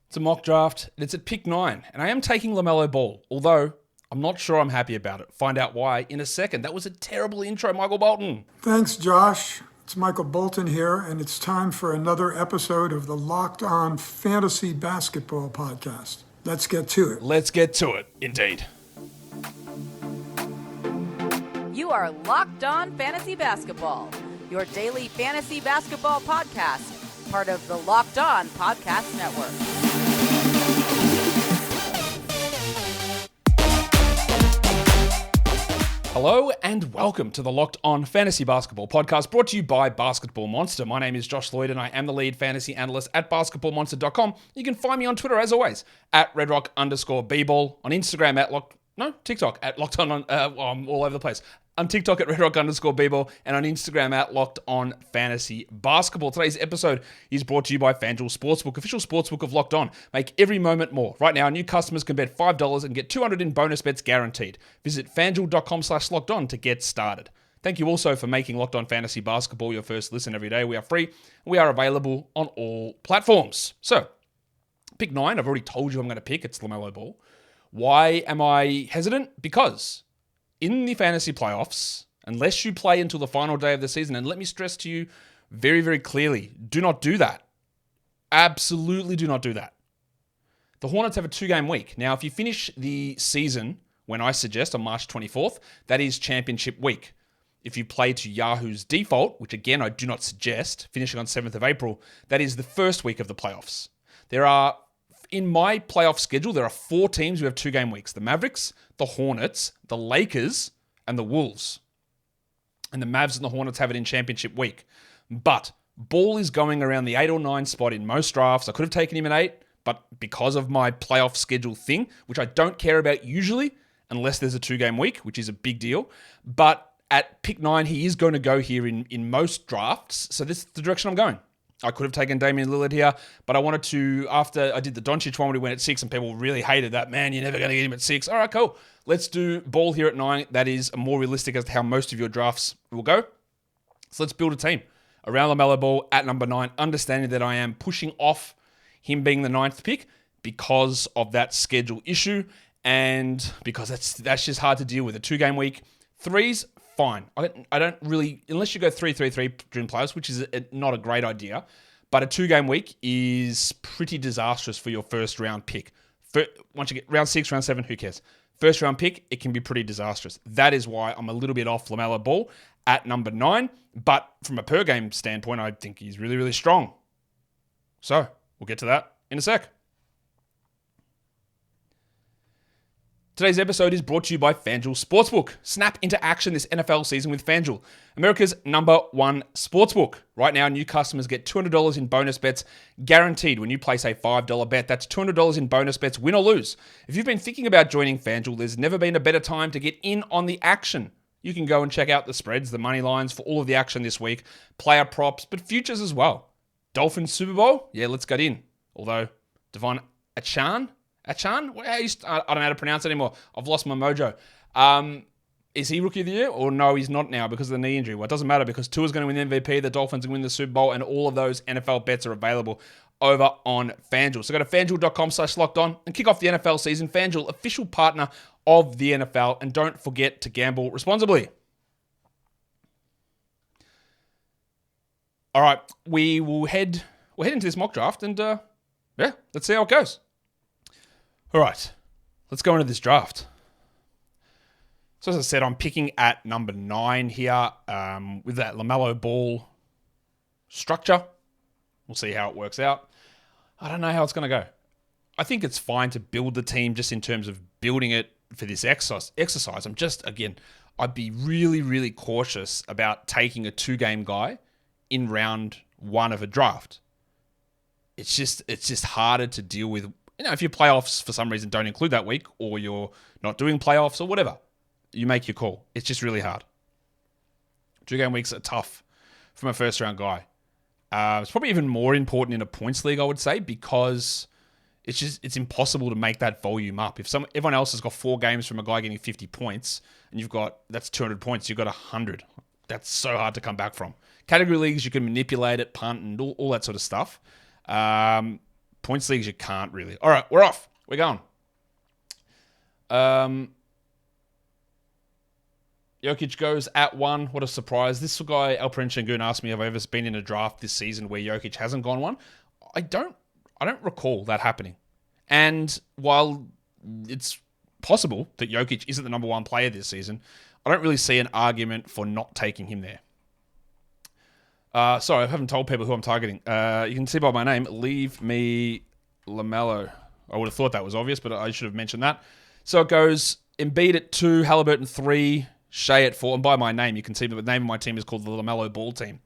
It's a mock draft, and it's at pick 9, and I am taking LaMelo Ball, although I'm not sure I'm happy about it. Find out why in a second. That was a terrible intro, Michael Bolton. Thanks, Josh. It's Michael Bolton here, and it's time for another episode of the Locked On Fantasy Basketball Podcast. Let's get to it. Let's get to it, indeed. You are Locked On Fantasy Basketball, your daily fantasy basketball podcast, part of the Locked On Podcast Network. Hello and welcome to the Locked On Fantasy Basketball Podcast, brought to you by Basketball Monster. My name is Josh Lloyd and I am the lead fantasy analyst at basketballmonster.com. You can find me on Twitter as always at redrock_bball, on Instagram at TikTok at Locked On, I'm all over the place. On TikTok at redrock_bball and on Instagram at Locked On Fantasy Basketball. Today's episode is brought to you by FanDuel Sportsbook, official sportsbook of Locked On. Make every moment more. Right now, new customers can bet $5 and get $200 in bonus bets guaranteed. Visit FanDuel.com/LockedOn to get started. Thank you also for making Locked On Fantasy Basketball your first listen every day. We are free. We are available on all platforms. So, pick 9, I've already told you I'm going to pick. It's LaMelo Ball. Why am I hesitant? Because in the fantasy playoffs, unless you play until the final day of the season, and let me stress to you very, very clearly, do not do that. Absolutely do not do that. The Hornets have a 2-game week. Now, if you finish the season, when I suggest on March 24th, that is championship week. If you play to Yahoo's default, which again, I do not suggest, finishing on 7th of April, that is the first week of the playoffs. In my playoff schedule, there are 4 teams who have 2-game weeks. The Mavericks, the Hornets, the Lakers, and the Wolves. And the Mavs and the Hornets have it in championship week. But Ball is going around the 8 or 9 spot in most drafts. I could have taken him at 8, but because of my playoff schedule thing, which I don't care about usually, unless there's a 2-game week, which is a big deal. But at pick 9, he is going to go here in most drafts. So this is the direction I'm going. I could have taken Damian Lillard here, but I wanted to, after I did the Doncic one when he went at 6 and people really hated that, man, you're never going to get him at 6. All right, cool. Let's do Ball here at 9. That is more realistic as to how most of your drafts will go. So let's build a team around LaMelo Ball at number 9, understanding that I am pushing off him being the 9th pick because of that schedule issue and because that's just hard to deal with. A 2-game week. 3's fine. I don't really, unless you go 3-3-3 during playoffs, which is not a great idea, but a 2-game week is pretty disastrous for your first round pick. Once you get round 6, round 7, who cares? First round pick, it can be pretty disastrous. That is why I'm a little bit off LaMelo Ball at number 9, but from a per game standpoint, I think he's really, really strong. So we'll get to that in a sec. Today's episode is brought to you by FanDuel Sportsbook. Snap into action this NFL season with FanDuel, America's #1 sportsbook. Right now, new customers get $200 in bonus bets guaranteed when you place a $5 bet. That's $200 in bonus bets, win or lose. If you've been thinking about joining FanDuel, there's never been a better time to get in on the action. You can go and check out the spreads, the money lines for all of the action this week, player props, but futures as well. Dolphins Super Bowl? Yeah, let's get in. Although, Devin Achan? I don't know how to pronounce it anymore. I've lost my mojo. Is he Rookie of the Year? Or no, he's not now because of the knee injury. Well, it doesn't matter because Tua's going to win MVP, the Dolphins are going to win the Super Bowl, and all of those NFL bets are available over on FanDuel. So go to FanDuel.com/lockedon and kick off the NFL season. FanDuel, official partner of the NFL. And don't forget to gamble responsibly. All right, we'll head into this mock draft and let's see how it goes. All right, let's go into this draft. So as I said, I'm picking at number 9 here with that LaMelo Ball structure. We'll see how it works out. I don't know how it's going to go. I think it's fine to build the team just in terms of building it for this exercise. I'd be really, really cautious about taking a 2-game guy in round 1 of a draft. It's just harder to deal with. If your playoffs for some reason don't include that week or you're not doing playoffs or whatever, you make your call. It's just really hard. 2-game weeks are tough from a first-round guy. It's probably even more important in a points league, I would say, because it's impossible to make that volume up. If everyone else has got 4 games from a guy getting 50 points and that's 200 points, you've got 100. That's so hard to come back from. Category leagues, you can manipulate it, punt, and all that sort of stuff. points leagues, you can't really. All right, we're off. We're going. Jokic goes at 1. What a surprise. This guy, Alperen Şengün, asked me if I've ever been in a draft this season where Jokic hasn't gone 1. I don't recall that happening. And while it's possible that Jokic isn't the number 1 player this season, I don't really see an argument for not taking him there. Sorry, I haven't told people who I'm targeting. You can see by my name, leave me LaMelo. I would have thought that was obvious, but I should have mentioned that. So it goes Embiid at 2, Halliburton 3, Shea at 4. And by my name, you can see the name of my team is called the LaMelo Ball team.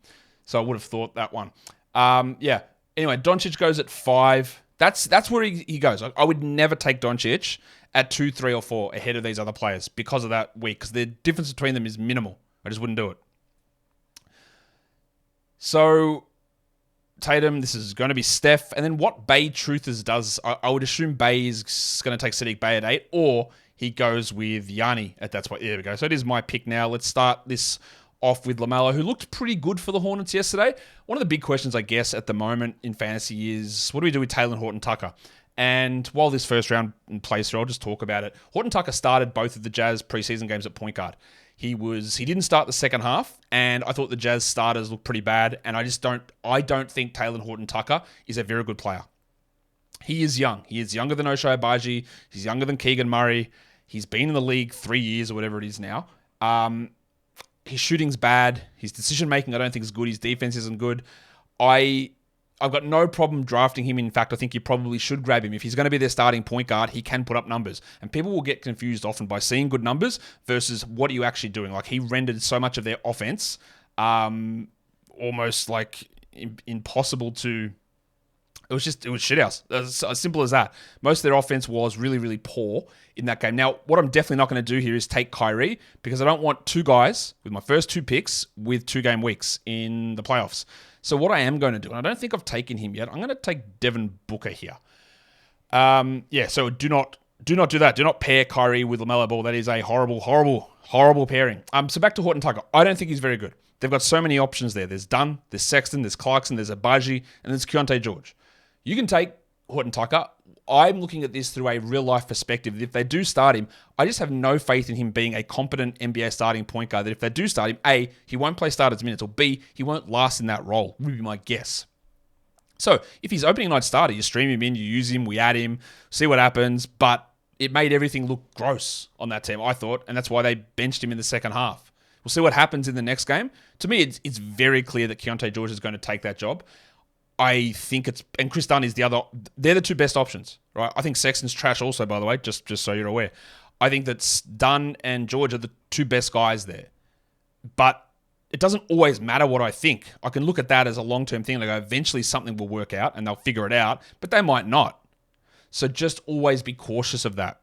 So I would have thought that one. Yeah. Anyway, Doncic goes at 5. That's where he goes. I would never take Doncic at 2, 3, or 4 ahead of these other players because of that week. Because the difference between them is minimal. I just wouldn't do it. So, Tatum, this is going to be Steph. And then what Bay Truthers does, I would assume Bay is going to take Saddiq Bey at 8, or he goes with Yanni at that spot. There we go. So it is my pick now. Let's start this off with LaMelo, who looked pretty good for the Hornets yesterday. One of the big questions, I guess, at the moment in fantasy is, what do we do with Talen Horton-Tucker? And while this first round plays through, I'll just talk about it. Horton-Tucker started both of the Jazz preseason games at point guard. He didn't start the second half, and I thought the Jazz starters looked pretty bad, and I don't think Talen Horton-Tucker is a very good player. He is young. He is younger than Ochai Agbaji. He's younger than Keegan Murray. He's been in the league 3 years or whatever it is now. His shooting's bad. His decision-making I don't think is good. His defense isn't good. I've got no problem drafting him. In fact, I think you probably should grab him. If he's going to be their starting point guard, he can put up numbers. And people will get confused often by seeing good numbers versus what are you actually doing. Like, he rendered so much of their offense almost like impossible to... It was shithouse. As simple as that. Most of their offense was really, really poor in that game. Now, what I'm definitely not going to do here is take Kyrie, because I don't want 2 guys with my first 2 picks with 2-game weeks in the playoffs. So what I am going to do, and I don't think I've taken him yet, I'm going to take Devin Booker here. So do not do that. Do not pair Kyrie with LaMelo Ball. That is a horrible, horrible, horrible pairing. So back to Horton-Tucker. I don't think he's very good. They've got so many options there. There's Dunn, there's Sexton, there's Clarkson, there's Agbaji, and there's Keontae George. You can take Horton-Tucker. I'm looking at this through a real-life perspective. If they do start him, I just have no faith in him being a competent NBA starting point guard. That if they do start him, A, he won't play starters minutes, or B, he won't last in that role, would be my guess. So if he's opening night starter, you stream him in, you use him, we add him, see what happens, but it made everything look gross on that team, I thought, and that's why they benched him in the second half. We'll see what happens in the next game. To me, it's very clear that Keontae George is going to take that job. I think and Chris Dunn is the other. They're the 2 best options, right? I think Sexton's trash also, by the way, just so you're aware. I think that Dunn and George are the 2 best guys there. But it doesn't always matter what I think. I can look at that as a long-term thing. Like, eventually something will work out and they'll figure it out, but they might not. So just always be cautious of that.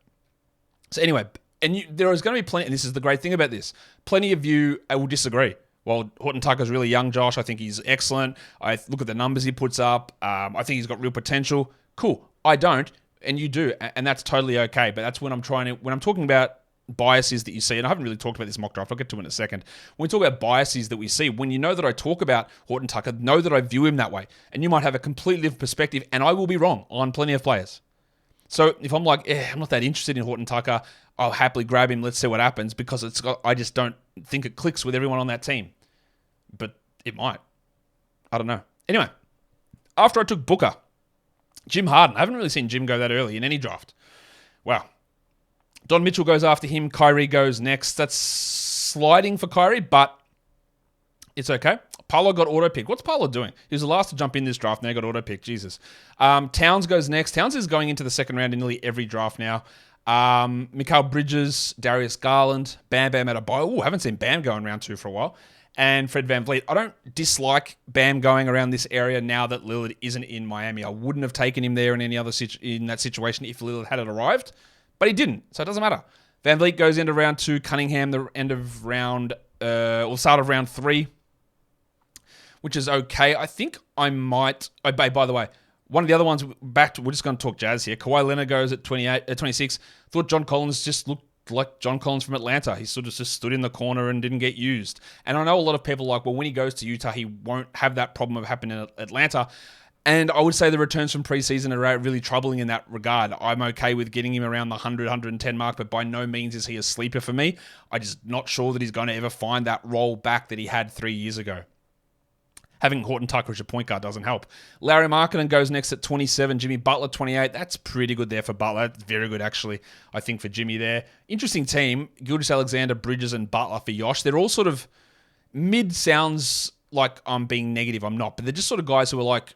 So anyway, there is going to be plenty, and this is the great thing about this, plenty of you will disagree. Well, Horton-Tucker's really young, Josh. I think he's excellent. I look at the numbers he puts up. I think he's got real potential. Cool. I don't, and you do, and that's totally okay. But that's when I'm talking about biases that you see, and I haven't really talked about this mock draft. I'll get to it in a second. When we talk about biases that we see, when you know that I talk about Horton-Tucker, know that I view him that way. And you might have a completely different perspective, and I will be wrong on plenty of players. So if I'm like, I'm not that interested in Horton-Tucker, I'll happily grab him. Let's see what happens, because I just don't think it clicks with everyone on that team. But it might. I don't know. Anyway, after I took Booker, Jim Harden. I haven't really seen Jim go that early in any draft. Wow. Don Mitchell goes after him. Kyrie goes next. That's sliding for Kyrie, but it's okay. Paolo got auto-picked. What's Paolo doing? He was the last to jump in this draft. Now he got auto-picked. Jesus. Towns goes next. Towns is going into the second round in nearly every draft now. Mikal Bridges, Darius Garland, Bam Bam Adebayo. Ooh, haven't seen Bam go in round 2 for a while. And Fred VanVleet. I don't dislike Bam going around this area now that Lillard isn't in Miami. I wouldn't have taken him there in any other in that situation if Lillard had arrived, but he didn't, so it doesn't matter. VanVleet goes into round 2. Cunningham, the end of round, or start of round 3, which is okay. I think I might. Oh, by the way, one of the other ones we're just going to talk Jazz here. Kawhi Leonard goes at 26. Thought John Collins just looked like John Collins from Atlanta. He sort of just stood in the corner and didn't get used. And I know a lot of people are like, well, when he goes to Utah, he won't have that problem of happening in Atlanta. And I would say the returns from preseason are really troubling in that regard. I'm okay with getting him around the 100, 110 mark, but by no means is he a sleeper for me. I'm just not sure that he's going to ever find that role back that he had 3 years ago. Having Horton-Tucker as your point guard doesn't help. Larry Markkinen goes next at 27. Jimmy Butler, 28. That's pretty good there for Butler. That's very good, actually, I think, for Jimmy there. Interesting team. Gilgeous-Alexander, Bridges, and Butler for Josh. They're all sort of mid. Sounds like I'm being negative. I'm not. But they're just sort of guys who are like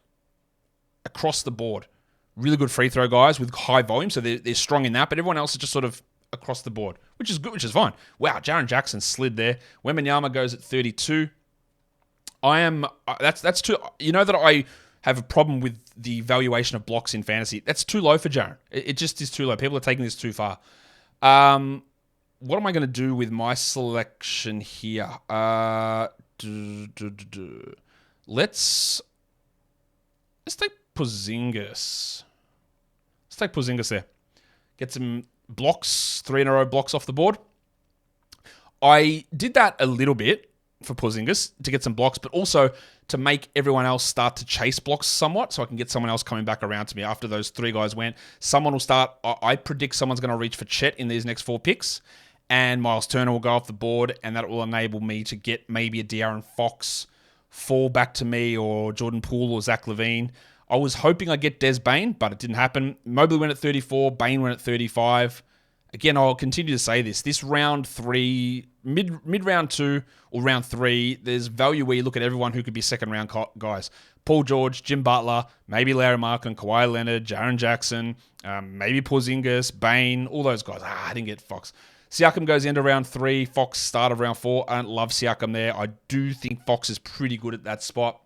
across the board. Really good free throw guys with high volume, so they're strong in that. But everyone else is just sort of across the board, which is good, which is fine. Wow, Jaren Jackson slid there. Wembanyama goes at 32. That's too. You know that I have a problem with the valuation of blocks in fantasy. That's too low for Jaren. It just is too low. People are taking this too far. What am I going to do with my selection here? Let's take Porzingis. Let's take Porzingis there. Get some blocks, 3 in a row blocks off the board. I did that a little bit for Porzingis to get some blocks, but also to make everyone else start to chase blocks somewhat, so I can get someone else coming back around to me after those 3 guys went. Someone will start. I predict someone's going to reach for Chet in these next 4 picks, and Miles Turner will go off the board, and that will enable me to get maybe a De'Aaron Fox fall back to me, or Jordan Poole or Zach LaVine. I was hoping I'd get Des Bane, but it didn't happen. Mobley went at 34, Bane went at 35. Again, I'll continue to say this. This round 3, mid-round 2 or round 3, there's value where you look at everyone who could be second-round guys. Paul George, Jim Butler, maybe Larry Markkinen, Kawhi Leonard, Jaren Jackson, maybe Porzingis, Bane, all those guys. I didn't get Fox. Siakam goes into round 3, Fox start of round 4. I don't love Siakam there. I do think Fox is pretty good at that spot.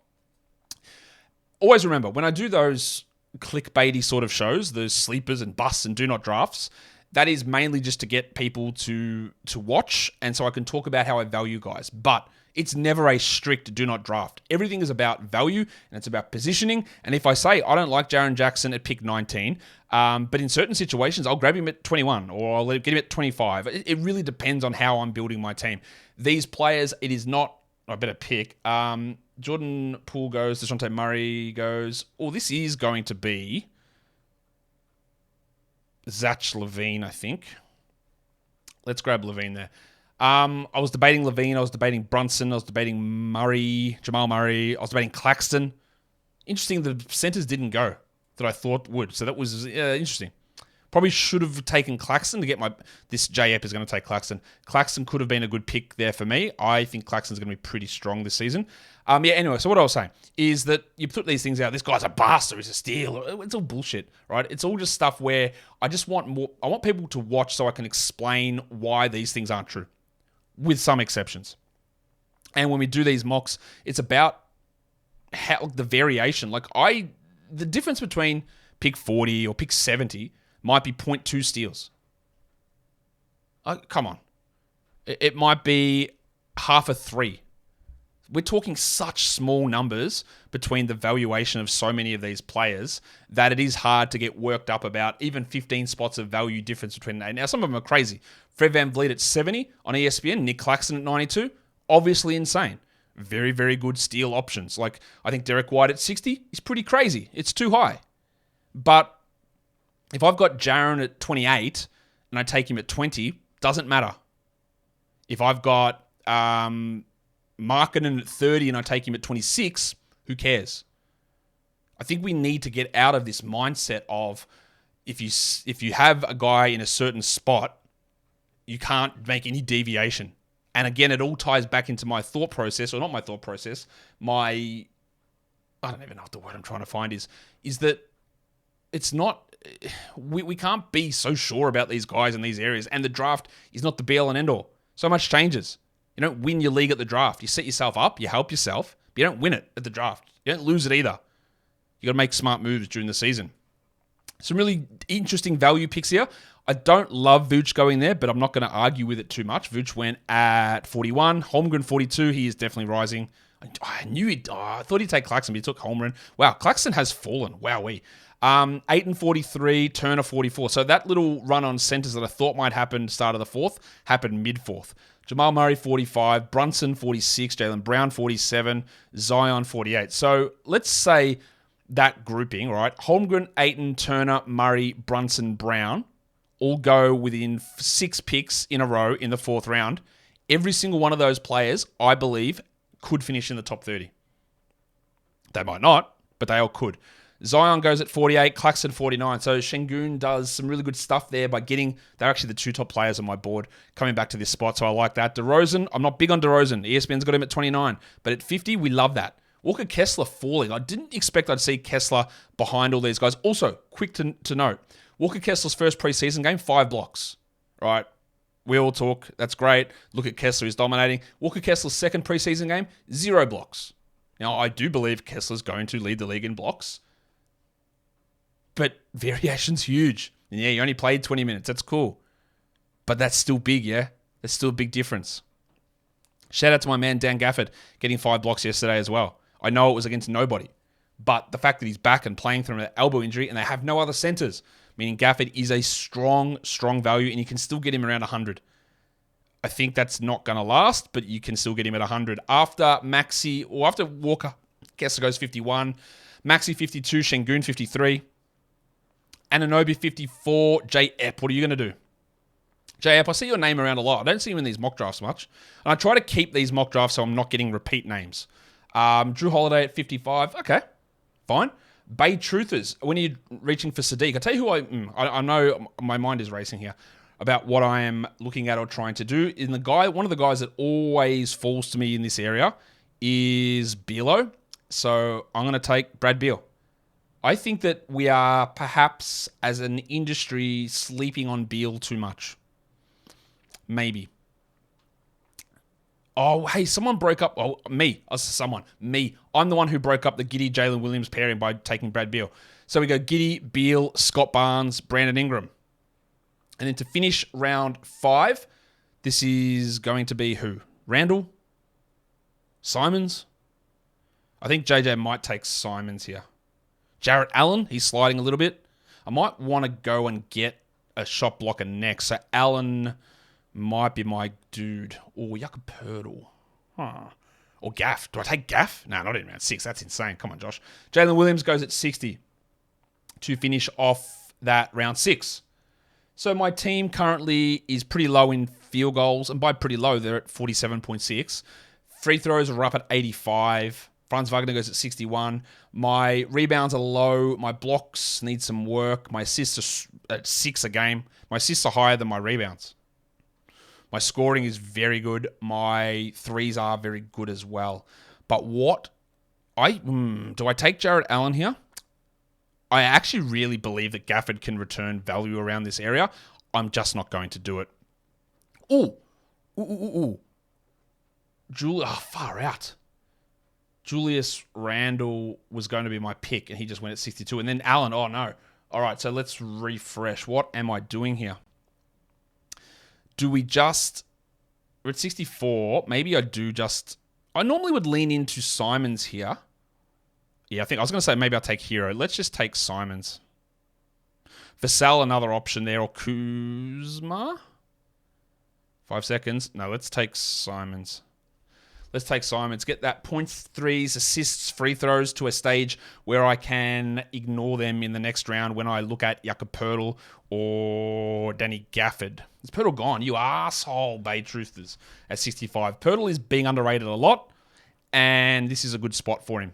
Always remember, when I do those clickbaity sort of shows, those sleepers and busts and do not drafts, that is mainly just to get people to watch, and so I can talk about how I value guys. But it's never a strict do not draft. Everything is about value, and it's about positioning. And if I say I don't like Jaren Jackson at pick 19, but in certain situations, I'll grab him at 21, or I'll get him at 25. It really depends on how I'm building my team. These players, it is not, I better pick. Jordan Poole goes, DeJounte Murray goes. Oh, this is going to be Zach LaVine, I think. Let's grab LaVine there. I was debating LaVine. I was debating Brunson. I was debating Murray, Jamal Murray. I was debating Claxton. Interesting, the centers didn't go that I thought would. So that was interesting. Probably should have taken Claxton to get this J-Ep is going to take Claxton. Claxton could have been a good pick there for me. I think Claxton's going to be pretty strong this season. Anyway, so what I was saying is that you put these things out, this guy's a bust or he's a steal. It's all bullshit, right? It's all just stuff where I just want more. I want people to watch so I can explain why these things aren't true, with some exceptions. And when we do these mocks, it's about how the variation. The difference between pick 40 or pick 70 might be 0.2 steals. Come on. It might be half a 3. We're talking such small numbers between the valuation of so many of these players that it is hard to get worked up about even 15 spots of value difference between them. Now, some of them are crazy. Fred VanVleet at 70 on ESPN, Nick Claxton at 92, obviously insane. Very, very good steal options. I think Derek White at 60 is pretty crazy. It's too high. But if I've got Jaren at 28 and I take him at 20, doesn't matter. If I've got Markkinen at 30 and I take him at 26, who cares? I think we need to get out of this mindset of if you have a guy in a certain spot, you can't make any deviation. And again, it all ties back into my thought process, or not my thought process, I don't even know what the word I'm trying to find is that it's not, we can't be so sure about these guys in these areas, and the draft is not the be-all and end-all. So much changes. You don't win your league at the draft. You set yourself up, you help yourself, but you don't win it at the draft. You don't lose it either. You got to make smart moves during the season. Some really interesting value picks here. I don't love Vooch going there, but I'm not going to argue with it too much. Vooch went at 41. Holmgren 42. He is definitely rising. I thought he'd take Claxton, but he took Holmgren. Wow, Claxton has fallen. Wowee. 8 and 43, Turner 44. So that little run on centers that I thought might happen start of the fourth happened mid-fourth. Jamal Murray 45, Brunson 46, Jaylen Brown 47, Zion 48. So let's say that grouping, right? Holmgren, Ayton, Turner, Murray, Brunson, Brown all go within 6 picks in a row in the 4th round. Every single one of those players, I believe, could finish in the top 30. They might not, but they all could. Zion goes at 48, Claxton 49. So Şengün does some really good stuff there by getting, they're actually the 2 top players on my board coming back to this spot. So I like that. DeRozan, I'm not big on DeRozan. ESPN's got him at 29. But at 50, we love that. Walker Kessler falling. I didn't expect I'd see Kessler behind all these guys. Also, quick to note, Walker Kessler's first preseason game, 5 blocks. Right? We all talk. That's great. Look at Kessler, he's dominating. Walker Kessler's second preseason game, 0 blocks. Now, I do believe Kessler's going to lead the league in blocks. But variation's huge. And yeah, you only played 20 minutes. That's cool. But that's still big, yeah? That's still a big difference. Shout out to my man Dan Gafford getting 5 blocks yesterday as well. I know it was against nobody. But the fact that he's back and playing through an elbow injury and they have no other centers, meaning Gafford is a strong value and you can still get him around 100. I think that's not going to last, but you can still get him at 100. After Walker, Kessler goes 51. Maxey 52, Şengün 53. Anunoby 54, J. Epp. What are you going to do? J. Epp, I see your name around a lot. I don't see you in these mock drafts much. And I try to keep these mock drafts so I'm not getting repeat names. Drew Holiday at 55. Okay, fine. Bay Truthers, when you're reaching for Sadiq, I tell you who I know my mind is racing here about what I am looking at or trying to do. One of the guys that always falls to me in this area is Bealo. So I'm going to take Brad Beal. I think that we are perhaps, as an industry, sleeping on Beal too much. Maybe. Oh, hey, someone broke up. Oh, me. Me. I'm the one who broke up the Giddey-Jalen Williams pairing by taking Brad Beal. So we go Giddey, Beal, Scott Barnes, Brandon Ingram. And then to finish round 5, this is going to be who? Randall? Simons? I think JJ might take Simons here. Jarrett Allen, he's sliding a little bit. I might want to go and get a shot blocker next. So Allen might be my dude. Or Jakob Poeltl. Or Gaff. Do I take Gaff? No, not in round 6. That's insane. Come on, Josh. Jalen Williams goes at 60 to finish off that round 6. So my team currently is pretty low in field goals. And by pretty low, they're at 47.6. Free throws are up at 85. Franz Wagner goes at 61. My rebounds are low. My blocks need some work. My assists are at 6 a game. My assists are higher than my rebounds. My scoring is very good. My threes are very good as well. But do I take Jarrett Allen here? I actually really believe that Gafford can return value around this area. I'm just not going to do it. Far out. Julius Randle was going to be my pick, and he just went at 62. And then Allen, oh no. All right, so let's refresh. What am I doing here? We're at 64. Maybe I normally would lean into Simons here. Yeah, I was going to say maybe I'll take Hero. Let's just take Simons. Vassell, another option there, or Kuzma. 5 seconds. No, let's take Simons. Get that points, threes, assists, free throws to a stage where I can ignore them in the next round when I look at Jakob Poeltl or Danny Gafford. Is Poeltl gone? You asshole, Bay Truthers, at 65. Poeltl is being underrated a lot, and this is a good spot for him.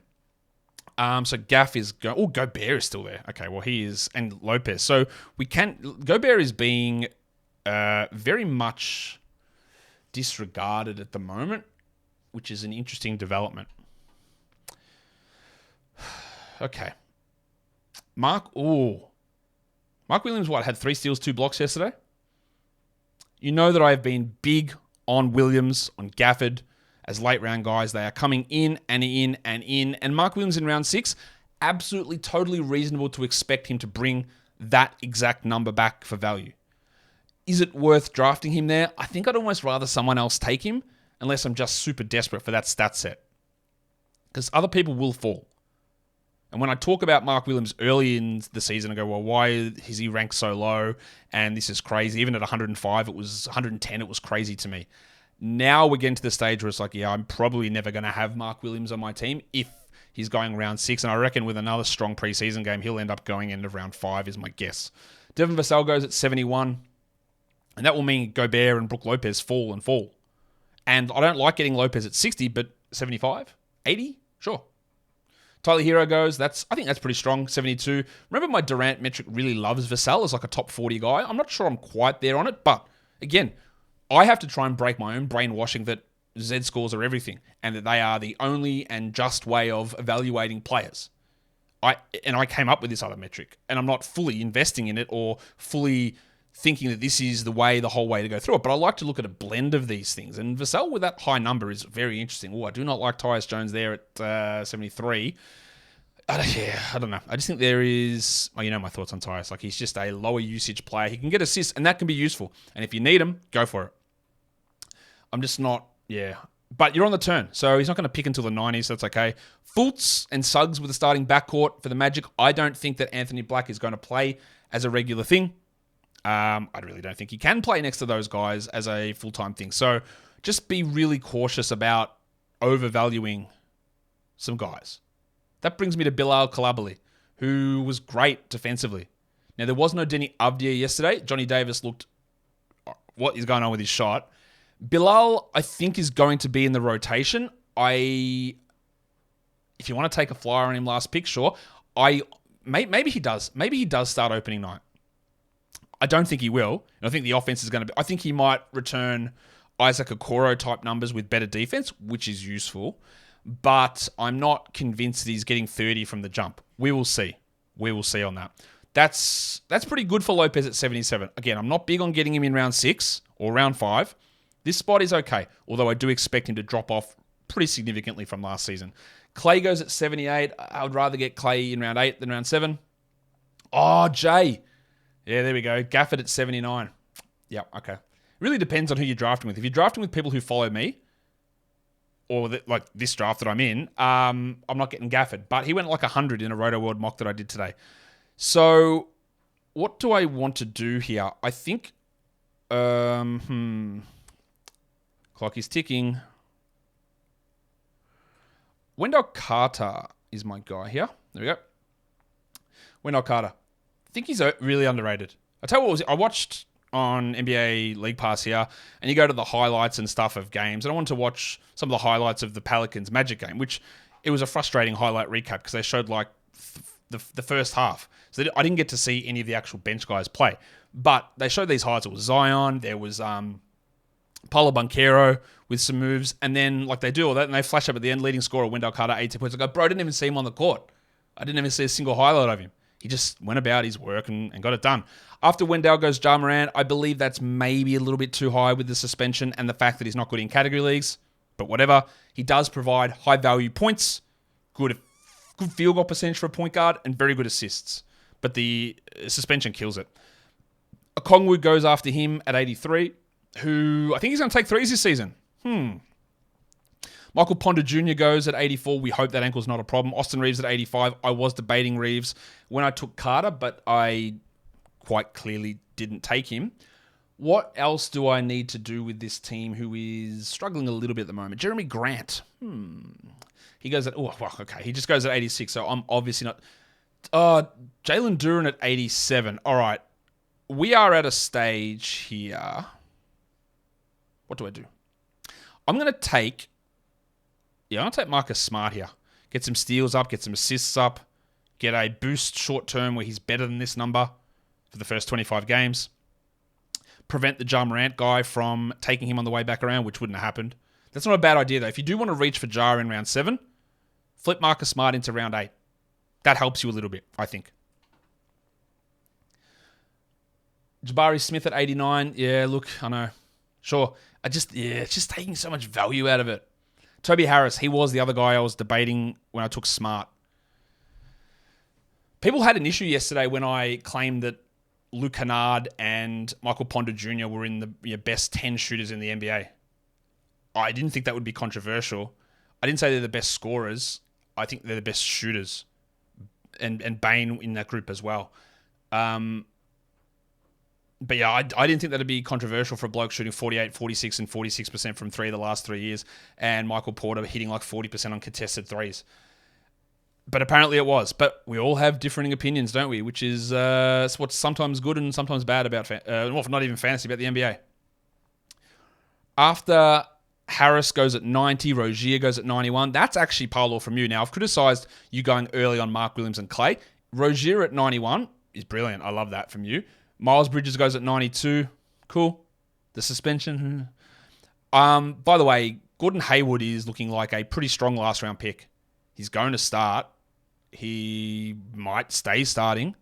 So Gaff is going. Oh, Gobert is still there. Okay, well he is, and Lopez. So Gobert is being very much disregarded at the moment, which is an interesting development. Okay. Mark Williams, had 3 steals, 2 blocks yesterday? You know that I have been big on Williams, on Gafford, as late round guys. They are coming in and in and in. And Mark Williams in round 6, absolutely, totally reasonable to expect him to bring that exact number back for value. Is it worth drafting him there? I think I'd almost rather someone else take him, unless I'm just super desperate for that stat set. Because other people will fall. And when I talk about Mark Williams early in the season, I go, well, why is he ranked so low? And this is crazy. Even at 105, it was 110, it was crazy to me. Now we're getting to the stage where it's like, yeah, I'm probably never going to have Mark Williams on my team if he's going round 6, and I reckon with another strong preseason game, he'll end up going end of round 5 is my guess. Devin Vassell goes at 71, and that will mean Gobert and Brook Lopez fall and fall. And I don't like getting Lopez at 60, but 75? 80? Sure. Tyler Hero goes, I think that's pretty strong, 72. Remember my Durant metric really loves Vassell as like a top 40 guy. I'm not sure I'm quite there on it, but again, I have to try and break my own brainwashing that Z scores are everything and that they are the only and just way of evaluating players. I came up with this other metric, and I'm not fully investing in it or fully thinking that this is the whole way to go through it. But I like to look at a blend of these things. And Vassell with that high number is very interesting. Oh, I do not like Tyus Jones there at 73. I don't know. I just think there is... Well, you know my thoughts on Tyus. Like, he's just a lower usage player. He can get assists, and that can be useful. And if you need him, go for it. I'm just not... Yeah. But you're on the turn, so he's not going to pick until the 90s, so that's okay. Fultz and Suggs with the starting backcourt for the Magic. I don't think that Anthony Black is going to play as a regular thing. I really don't think he can play next to those guys as a full-time thing. So just be really cautious about overvaluing some guys. That brings me to Bilal Coulibaly, who was great defensively. Now, there was no Denny Avdia yesterday. Johnny Davis looked... What is going on with his shot? Bilal, I think, is going to be in the rotation. If you want to take a flyer on him last pick, sure. Maybe he does. Maybe he does start opening night. I don't think he will. And I think the offense is going to be... I think he might return Isaac Okoro type numbers with better defense, which is useful. But I'm not convinced that he's getting 30 from the jump. We will see. We will see on that. That's pretty good for Lopez at 77. Again, I'm not big on getting him in round 6 or round 5. This spot is okay, although I do expect him to drop off pretty significantly from last season. Clay goes at 78. I would rather get Clay in round 8 than round 7. Oh, Jay. Yeah, there we go. Gafford at 79. Yeah, okay. It really depends on who you're drafting with. If you're drafting with people who follow me, or like this draft that I'm in, I'm not getting Gafford. But he went like 100 in a Roto World mock that I did today. So what do I want to do here? I think... Clock is ticking. Wendell Carter is my guy here. There we go. Wendell Carter. I think he's really underrated. I tell you what, I watched on NBA League Pass here, and you go to the highlights and stuff of games, and I wanted to watch some of the highlights of the Pelicans Magic game, which it was a frustrating highlight recap because they showed like the first half. So I didn't get to see any of the actual bench guys play. But they showed these highlights. It was Zion, there was Paulo Banchero with some moves, and then like they do all that, and they flash up at the end, leading scorer Wendell Carter, 18 points. I go, bro, I didn't even see him on the court. I didn't even see a single highlight of him. He just went about his work and got it done. After Wendell goes Ja Morant, I believe that's maybe a little bit too high with the suspension and the fact that he's not good in category leagues, but whatever. He does provide high-value points, good field goal percentage for a point guard, and very good assists. But the suspension kills it. Okongwu goes after him at 83, who I think he's going to take threes this season. Michael Ponder Jr. goes at 84. We hope that ankle's not a problem. Austin Reeves at 85. I was debating Reeves when I took Carter, but I quite clearly didn't take him. What else do I need to do with this team who is struggling a little bit at the moment? Jeremy Grant. He goes at... Oh, well, okay. He just goes at 86, so I'm obviously not... Jalen Duren at 87. All right. We are at a stage here. What do I do? I'm going to take Marcus Smart here. Get some steals up, get some assists up, get a boost short term where he's better than this number for the first 25 games. Prevent the Ja Morant guy from taking him on the way back around, which wouldn't have happened. That's not a bad idea, though. If you do want to reach for Ja in round 7, flip Marcus Smart into round 8. That helps you a little bit, I think. Jabari Smith at 89. Yeah, look, I know. Sure. It's just taking so much value out of it. Toby Harris, he was the other guy I was debating when I took Smart. People had an issue yesterday when I claimed that Luke Kennard and Michael Ponder Jr. were in the best 10 shooters in the NBA. I didn't think that would be controversial. I didn't say they're the best scorers. I think they're the best shooters. And Bane in that group as well. But yeah, I didn't think that'd be controversial for a bloke shooting 48, 46, and 46% from three the last 3 years, and Michael Porter hitting like 40% on contested threes. But apparently it was. But we all have differing opinions, don't we? Which is what's sometimes good and sometimes bad about, not even fantasy, about the NBA. After Harris goes at 90, Rozier goes at 91. That's actually parlor from you. Now, I've criticized you going early on Mark Williams and Clay. Rozier at 91 is brilliant. I love that from you. Miles Bridges goes at 92. Cool. The suspension. By the way, Gordon Hayward is looking like a pretty strong last round pick. He's going to start. He might stay starting.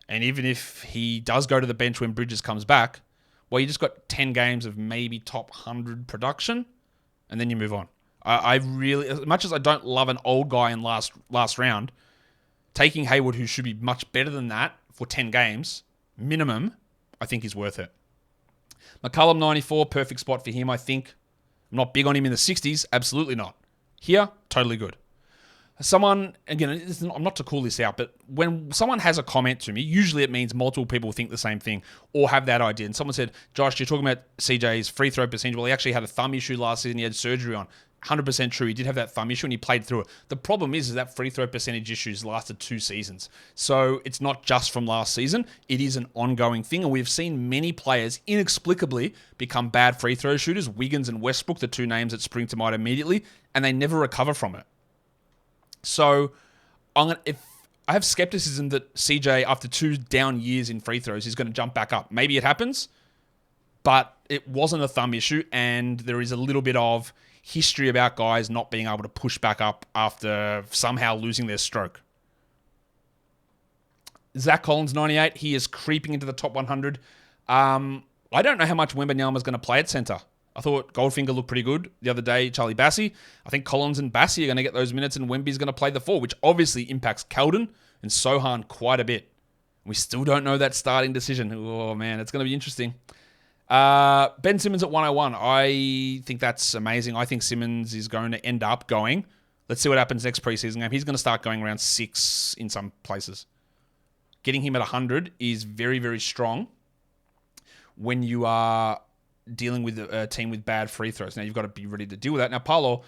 And even if he does go to the bench when Bridges comes back, well, you just got 10 games of maybe top 100 production, and then you move on. I really, as much as I don't love an old guy in last round, taking Hayward, who should be much better than that, for 10 games, minimum, I think is worth it. McCullum, 94, perfect spot for him, I think. I'm not big on him in the 60s, absolutely not. Here, totally good. Someone, again, I'm not to call this out, but when someone has a comment to me, usually it means multiple people think the same thing or have that idea. And someone said, Josh, you're talking about CJ's free throw percentage. Well, he actually had a thumb issue last season. He had surgery on. 100% true. He did have that thumb issue and he played through it. The problem is that free throw percentage issues lasted 2 seasons. So it's not just from last season. It is an ongoing thing. And we've seen many players inexplicably become bad free throw shooters. Wiggins and Westbrook, the 2 names that spring to mind immediately, and they never recover from it. So if I have skepticism that CJ, after 2 down years in free throws, is going to jump back up. Maybe it happens, but it wasn't a thumb issue, and there is a little bit of history about guys not being able to push back up after somehow losing their stroke. Zach Collins, 98. He is creeping into the top 100. I don't know how much Wembanyama is going to play at center. I thought Goldfinger looked pretty good the other day, Charlie Bassey. I think Collins and Bassey are going to get those minutes, and Wemby's going to play the 4, which obviously impacts Keldon and Sohan quite a bit. We still don't know that starting decision. Oh, man, it's going to be interesting. Ben Simmons at 101. I think that's amazing. I think Simmons is going to end up going. Let's see what happens next preseason game. He's going to start going around 6 in some places. Getting him at 100 is very, very strong when you are dealing with a team with bad free throws. Now, you've got to be ready to deal with that. Now, Paolo,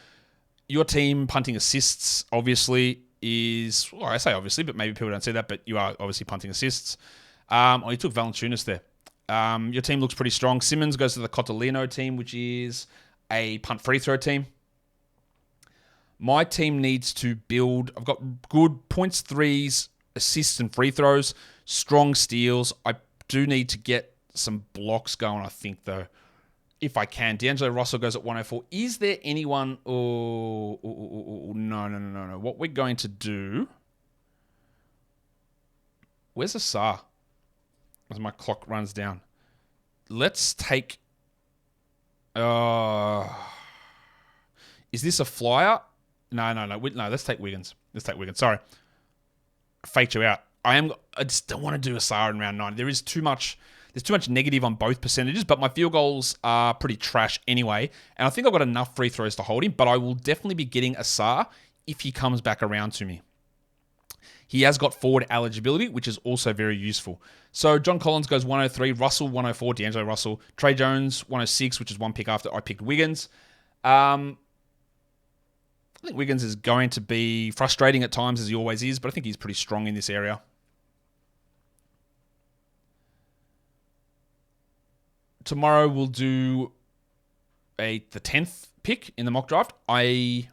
your team punting assists, obviously, is... Well, I say obviously, but maybe people don't see that, but you are obviously punting assists. You took Valanciunas there. Your team looks pretty strong. Simmons goes to the Cotolino team, which is a punt free throw team. My team needs to build... I've got good points, threes, assists, and free throws. Strong steals. I do need to get some blocks going, I think, though. If I can. D'Angelo Russell goes at 104. Is there anyone... No. What we're going to do... Where's Asar? As my clock runs down. Let's take... Is this a flyer? No. Let's take Wiggins. Sorry. Faked you out. I just don't want to do Asar in round 9. There's too much negative on both percentages, but my field goals are pretty trash anyway. And I think I've got enough free throws to hold him, but I will definitely be getting Asar if he comes back around to me. He has got forward eligibility, which is also very useful. So John Collins goes 103, Russell 104, D'Angelo Russell, Trey Jones 106, which is 1 pick after I picked Wiggins. I think Wiggins is going to be frustrating at times, as he always is, but I think he's pretty strong in this area. Tomorrow we'll do the 10th pick in the mock draft. I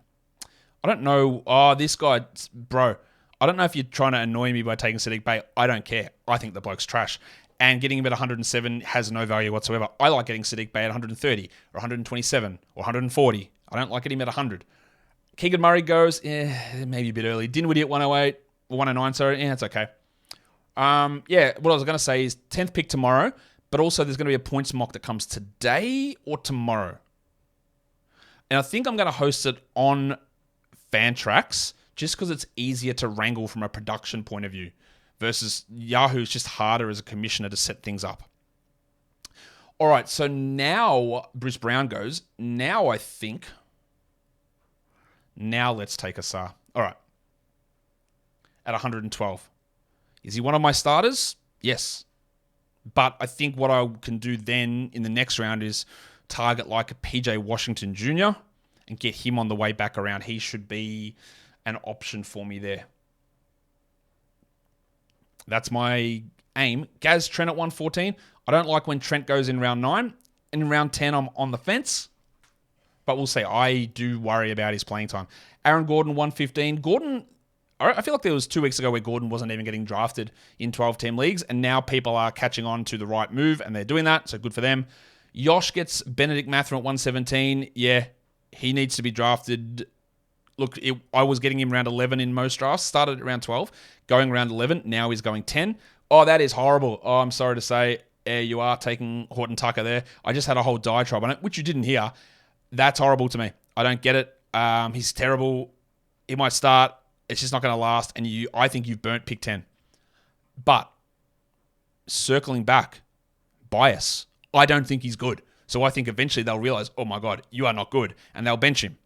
don't know. Oh, this guy, bro. I don't know if you're trying to annoy me by taking Saddiq Bey. I don't care. I think the bloke's trash. And getting him at 107 has no value whatsoever. I like getting Saddiq Bey at 130 or 127 or 140. I don't like getting him at 100. Keegan Murray goes, maybe a bit early. Dinwiddie at 108 or 109, sorry. It's okay. What I was going to say is 10th pick tomorrow, but also there's going to be a points mock that comes today or tomorrow. And I think I'm going to host it on Fantrax just because it's easier to wrangle from a production point of view versus Yahoo is just harder as a commissioner to set things up. All right, so now Bruce Brown goes. Now let's take Asar. All right. At 112. Is he one of my starters? Yes. But I think what I can do then in the next round is target like a PJ Washington Jr. and get him on the way back around. He should be an option for me there. That's my aim. Gaz Trent at 114. I don't like when Trent goes in round 9. In round 10, I'm on the fence. But we'll see. I do worry about his playing time. Aaron Gordon, 115. Gordon, I feel like there was 2 weeks ago where Gordon wasn't even getting drafted in 12-team leagues, and now people are catching on to the right move, and they're doing that, so good for them. Yosh gets Benedict Mathurin at 117. Yeah, he needs to be drafted. Look, I was getting him round 11 in most drafts. Started at round 12, going round 11. Now he's going 10. Oh, that is horrible. Oh, I'm sorry to say. You are taking Horton-Tucker there. I just had a whole diatribe on it, which you didn't hear. That's horrible to me. I don't get it. He's terrible. He might start. It's just not going to last. And I think you've burnt pick 10. But circling back, bias. I don't think he's good. So I think eventually they'll realize, oh my God, you are not good. And they'll bench him.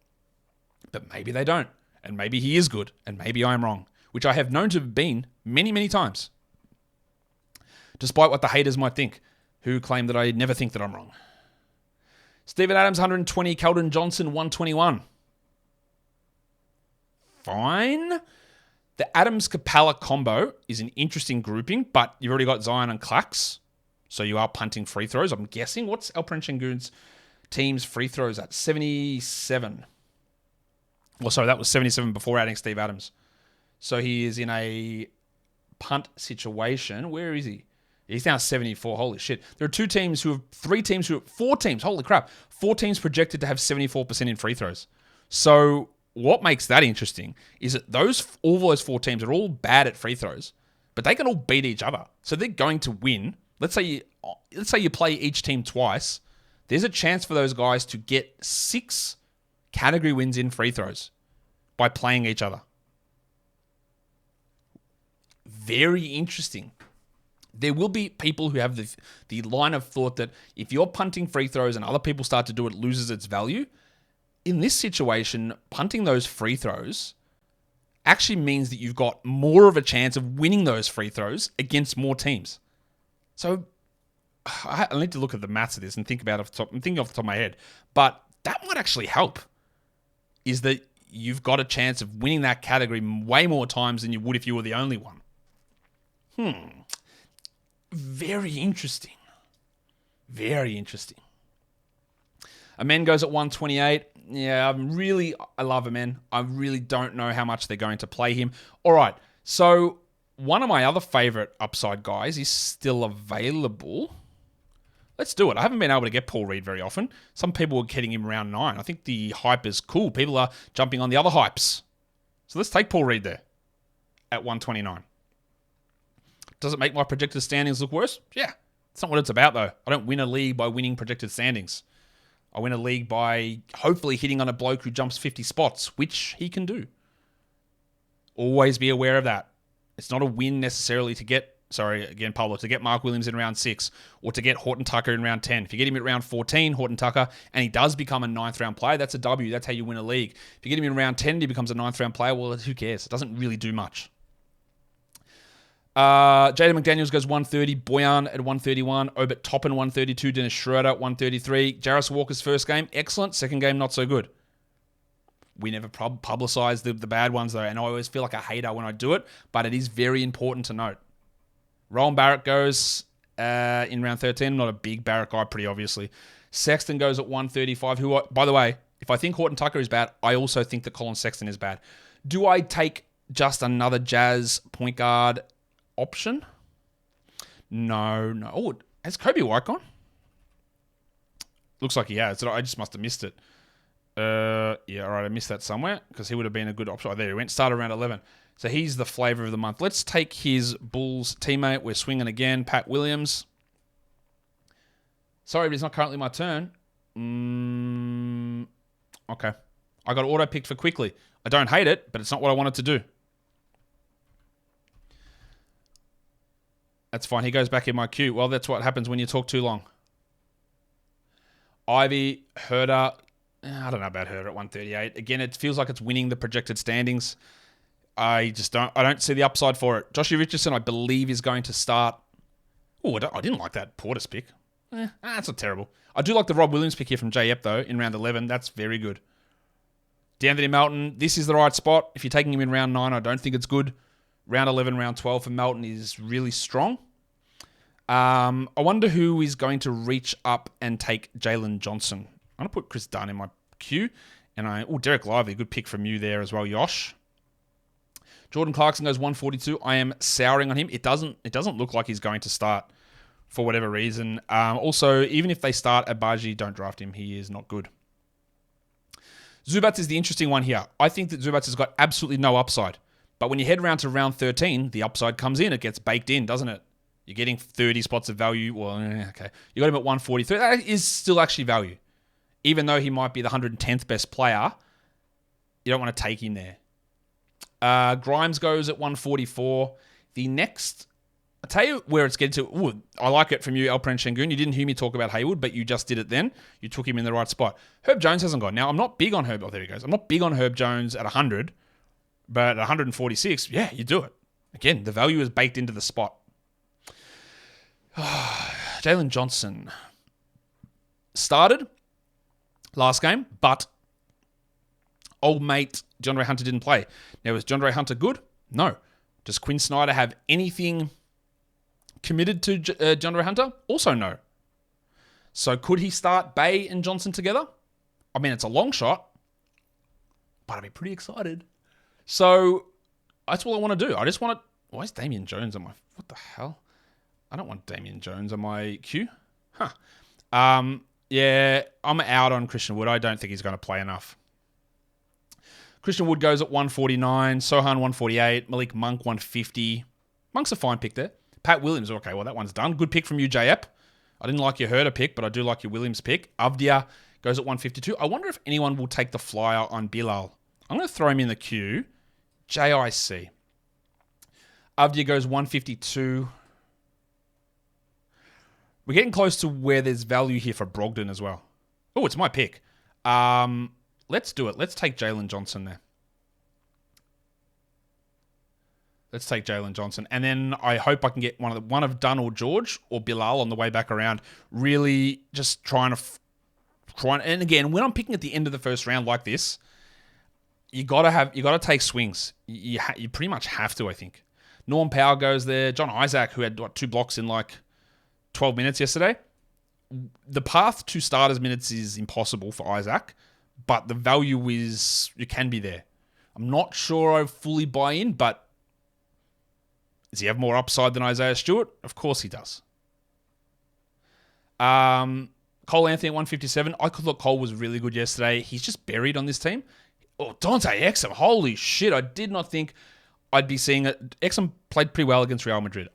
But maybe they don't. And maybe he is good. And maybe I'm wrong. Which I have known to have been many, many times. Despite what the haters might think, who claim that I never think that I'm wrong. Steven Adams, 120. Keldon Johnson, 121. Fine. The Adams-Capella combo is an interesting grouping, but you've already got Zion and Clax. So you are punting free throws. I'm guessing. What's Alperen Şengün's team's free throws at? 77. Well, sorry, that was 77 before adding Steve Adams. So he is in a punt situation. Where is he? He's now 74. Holy shit. There are 4 teams, holy crap. 4 teams projected to have 74% in free throws. So what makes that interesting is that all those 4 teams are all bad at free throws, but they can all beat each other. So they're going to win. Let's say you play each team twice. There's a chance for those guys to get 6 category wins in free throws by playing each other. Very interesting. There will be people who have the line of thought that if you're punting free throws and other people start to do it, it loses its value. In this situation, punting those free throws actually means that you've got more of a chance of winning those free throws against more teams. So I need to look at the maths of this and think about it I'm thinking off the top of my head. But that might actually help, is that you've got a chance of winning that category way more times than you would if you were the only one. Very interesting. Very interesting. Amen goes at 128. Yeah, I love Amen. I really don't know how much they're going to play him. All right, so one of my other favorite upside guys is still available. Let's do it. I haven't been able to get Paul Reed very often. Some people are getting him round 9. I think the hype is cool. People are jumping on the other hypes. So let's take Paul Reed there at 129. Does it make my projected standings look worse? Yeah. It's not what it's about, though. I don't win a league by winning projected standings. I win a league by hopefully hitting on a bloke who jumps 50 spots, which he can do. Always be aware of that. It's not a win necessarily to get Mark Williams in round 6 or to get Horton-Tucker in round 10. If you get him at round 14, Horton-Tucker, and he does become a 9th round player, that's a W. That's how you win a league. If you get him in round 10 and he becomes a 9th round player, well, who cares? It doesn't really do much. Jaden McDaniels goes 130. Boyan at 131. Obert Toppin 132. Dennis Schroeder at 133. Jarris Walker's first game, excellent. Second game, not so good. We never publicize the bad ones, though, and I always feel like a hater when I do it, but it is very important to note. Rowan Barrett goes in round 13. I'm not a big Barrett guy, pretty obviously. Sexton goes at 135. Who, by the way, if I think Horton-Tucker is bad, I also think that Colin Sexton is bad. Do I take just another Jazz point guard option? No. Oh, has Kobe White gone? Looks like he has. I just must have missed it. Yeah, all right, I missed that somewhere because he would have been a good option. Oh, there he went. Started around 11. So he's the flavor of the month. Let's take his Bulls teammate. We're swinging again. Pat Williams. Sorry, but it's not currently my turn. Okay. I got auto-picked for quickly. I don't hate it, but it's not what I wanted to do. That's fine. He goes back in my queue. Well, that's what happens when you talk too long. Ivy, Herder. I don't know about Herder at 138. Again, it feels like it's winning the projected standings. I don't see the upside for it. Joshua Richardson, I believe, is going to start. Oh, I didn't like that Portis pick. That's not terrible. I do like the Rob Williams pick here from J. Ep, though, in round 11. That's very good. D'Anthony Melton, this is the right spot. If you're taking him in round 9, I don't think it's good. Round 11, round 12 for Melton is really strong. I wonder who is going to reach up and take Jalen Johnson. I'm going to put Chris Dunn in my queue. And Derek Lively, good pick from you there as well, Yosh. Jordan Clarkson goes 142. I am souring on him. It doesn't look like he's going to start for whatever reason. Also, even if they start Abaji, don't draft him. He is not good. Zubats is the interesting one here. I think that Zubats has got absolutely no upside. But when you head round to round 13, the upside comes in. It gets baked in, doesn't it? You're getting 30 spots of value. Well, okay. You got him at 143. That is still actually value. Even though he might be the 110th best player, you don't want to take him there. Grimes goes at 144. The next, I'll tell you where it's getting to. Ooh, I like it from you, Alperen Şengün. You didn't hear me talk about Hayward, but you just did it then. You took him in the right spot. Herb Jones hasn't gone. Now, I'm not big on Herb. Oh, there he goes. I'm not big on Herb Jones at 100, but at 146, yeah, you do it. Again, the value is baked into the spot. Jalen Johnson started last game, but old mate DeAndre Hunter didn't play. Now, is DeAndre Hunter good? No. Does Quinn Snyder have anything committed to DeAndre Hunter? Also no. So could he start Bay and Johnson together? I mean, it's a long shot, but I'd be pretty excited. So that's all I want to do. I just want to... Why is Damian Jones on my... What the hell? I don't want Damian Jones on my queue. Huh. Yeah, I'm out on Christian Wood. I don't think he's going to play enough. Christian Wood goes at 149. Sohan 148. Malik Monk 150. Monk's a fine pick there. Pat Williams, okay, well, that one's done. Good pick from you, J-Ep. I didn't like your Herder pick, but I do like your Williams pick. Avdia goes at 152. I wonder if anyone will take the flyer on Bilal. I'm going to throw him in the queue. JIC. Avdia goes 152. We're getting close to where there's value here for Brogdon as well. Oh, it's my pick. Let's do it. Let's take Jalen Johnson there. Let's take Jalen Johnson. And then I hope I can get one of Dunn or George or Bilal on the way back around. Really just trying to... And again, when I'm picking at the end of the first round like this, you gotta take swings. You pretty much have to, I think. Norm Powell goes there. John Isaac, who had 2 blocks in 12 minutes yesterday. The path to starters minutes is impossible for Isaac, but the value it can be there. I'm not sure I fully buy in, but does he have more upside than Isaiah Stewart? Of course he does. Cole Anthony at 157. I thought Cole was really good yesterday. He's just buried on this team. Oh, Dante Exum. Holy shit. I did not think I'd be seeing it. Exum played pretty well against Real Madrid.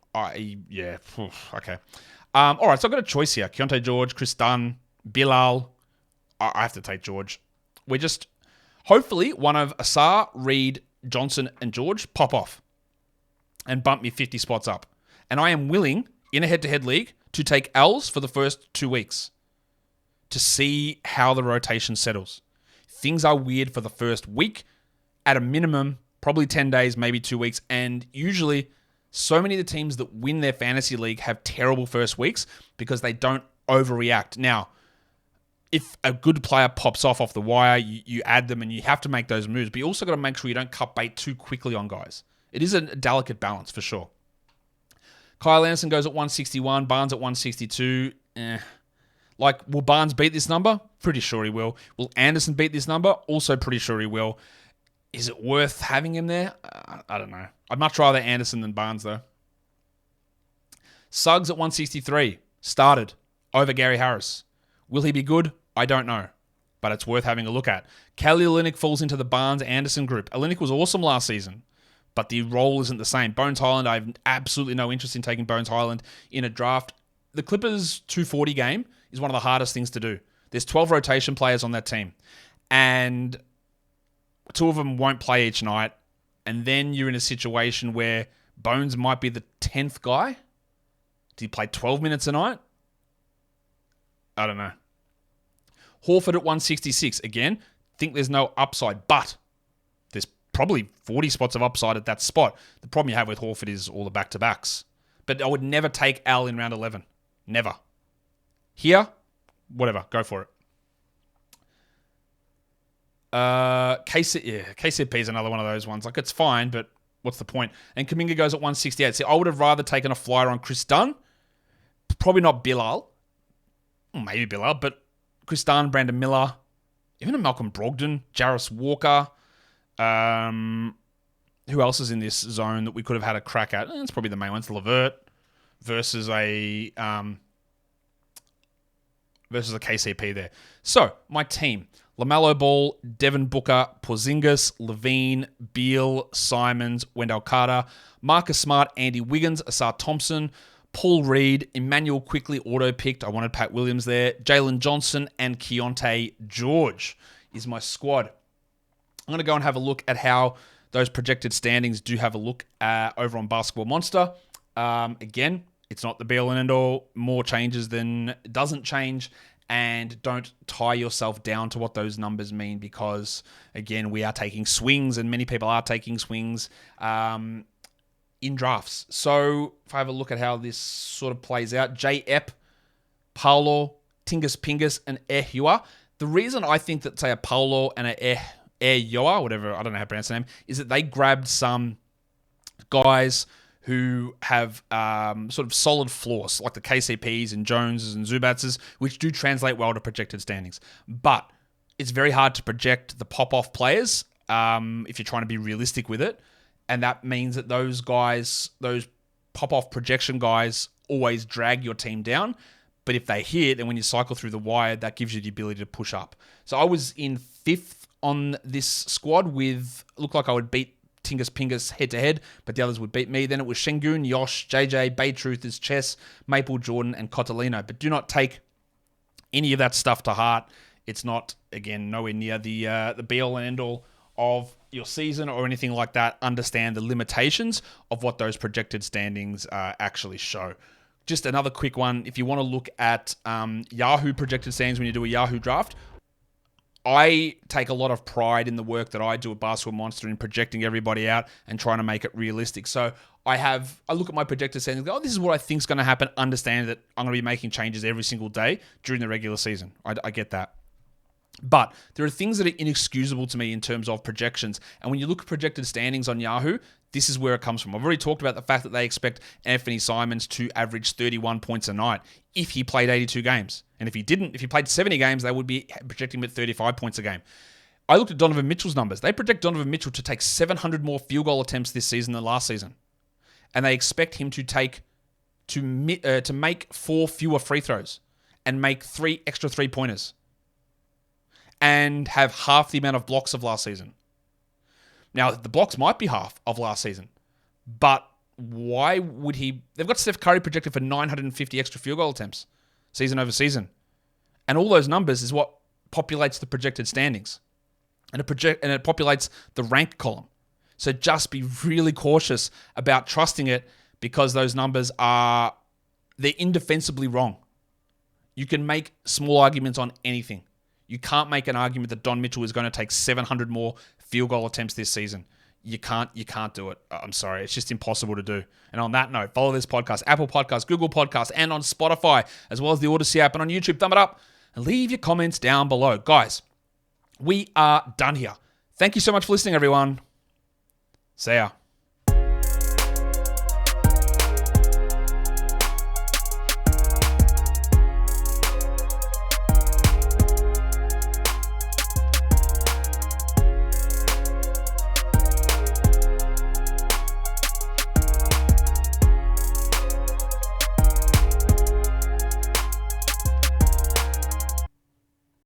Yeah. Okay. All right, so I've got a choice here. Keontae George, Chris Dunn, Bilal. I have to take George. We're just... Hopefully, one of Asar, Reed, Johnson, and George pop off and bump me 50 spots up. And I am willing, in a head-to-head league, to take L's for the first 2 weeks to see how the rotation settles. Things are weird for the first week. At a minimum, probably 10 days, maybe 2 weeks. And usually... So many of the teams that win their fantasy league have terrible first weeks because they don't overreact. Now, if a good player pops off the wire, you add them and you have to make those moves. But you also got to make sure you don't cut bait too quickly on guys. It is a delicate balance for sure. Kyle Anderson goes at 161. Barnes at 162. Will Barnes beat this number? Pretty sure he will. Will Anderson beat this number? Also pretty sure he will. Is it worth having him there? I don't know. I'd much rather Anderson than Barnes, though. Suggs at 163. Started over Gary Harris. Will he be good? I don't know. But it's worth having a look at. Kelly Olynyk falls into the Barnes-Anderson group. Olynyk was awesome last season, but the role isn't the same. Bones Highland, I have absolutely no interest in taking Bones Highland in a draft. The Clippers 240 game is one of the hardest things to do. There's 12 rotation players on that team. And... 2 of them won't play each night, and then you're in a situation where Bones might be the 10th guy. Did he play 12 minutes a night? I don't know. Horford at 166. Again, think there's no upside, but there's probably 40 spots of upside at that spot. The problem you have with Horford is all the back-to-backs. But I would never take Al in round 11. Never. Here, whatever, go for it. KCP is another one of those ones. Like, it's fine, but what's the point? And Kuminga goes at 168. See, I would have rather taken a flyer on Chris Dunn. Probably not Bilal. Maybe Bilal, but Chris Dunn, Brandon Miller, even a Malcolm Brogdon, Jarris Walker. Who else is in this zone that we could have had a crack at? It's probably the main ones. Levert versus a KCP there. So, my team. LaMelo Ball, Devin Booker, Porzingis, LaVine, Beal, Simons, Wendell Carter, Marcus Smart, Andy Wiggins, Asar Thompson, Paul Reed, Emmanuel quickly auto-picked. I wanted Pat Williams there. Jalen Johnson and Keontae George is my squad. I'm going to go and have a look at how those projected standings do have a look over on Basketball Monster. Again, it's not the be-all and end-all. More changes than doesn't change. And don't tie yourself down to what those numbers mean because, again, we are taking swings and many people are taking swings in drafts. So if I have a look at how this sort of plays out, J. Epp, Paulo, Tingus Pingus, and Ehua. The reason I think that, say, a Paulo and a Ehua, whatever, I don't know how to pronounce the name, is that they grabbed some guys who have sort of solid floors, like the KCPs and Joneses and Zubatses, which do translate well to projected standings. But it's very hard to project the pop-off players if you're trying to be realistic with it. And that means that those guys, those pop-off projection guys, always drag your team down. But if they hit, and when you cycle through the wire, that gives you the ability to push up. So I was in 5th on this squad with, looked like I would beat Tingus Pingus head-to-head, but the others would beat me. Then it was Şengün, Yosh, JJ, Bay Truthers, Chess, Maple, Jordan, and Cotolino. But do not take any of that stuff to heart. It's not, again, nowhere near the be-all and end-all of your season or anything like that. Understand the limitations of what those projected standings actually show. Just another quick one. If you want to look at Yahoo projected standings when you do a Yahoo draft, I take a lot of pride in the work that I do at Basketball Monster in projecting everybody out and trying to make it realistic. So I look at my projected standings and go, this is what I think is going to happen. Understand that I'm going to be making changes every single day during the regular season. I get that. But there are things that are inexcusable to me in terms of projections. And when you look at projected standings on Yahoo, this is where it comes from. I've already talked about the fact that they expect Anfernee Simons to average 31 points a night if he played 82 games. And if he didn't, if he played 70 games, they would be projecting him at 35 points a game. I looked at Donovan Mitchell's numbers. They project Donovan Mitchell to take 700 more field goal attempts this season than last season. And they expect him to make 4 fewer free throws and make 3 extra 3-pointers. And have half the amount of blocks of last season. Now, the blocks might be half of last season, but why would he? They've got Steph Curry projected for 950 extra field goal attempts, season over season. And all those numbers is what populates the projected standings. And it populates the ranked column. So just be really cautious about trusting it because those numbers they're indefensibly wrong. You can make small arguments on anything. You can't make an argument that Don Mitchell is going to take 700 more field goal attempts this season. You can't do it. I'm sorry. It's just impossible to do. And on that note, follow this podcast, Apple Podcasts, Google Podcasts, and on Spotify, as well as the Odyssey app and on YouTube. Thumb it up and leave your comments down below. Guys, we are done here. Thank you so much for listening, everyone. See ya.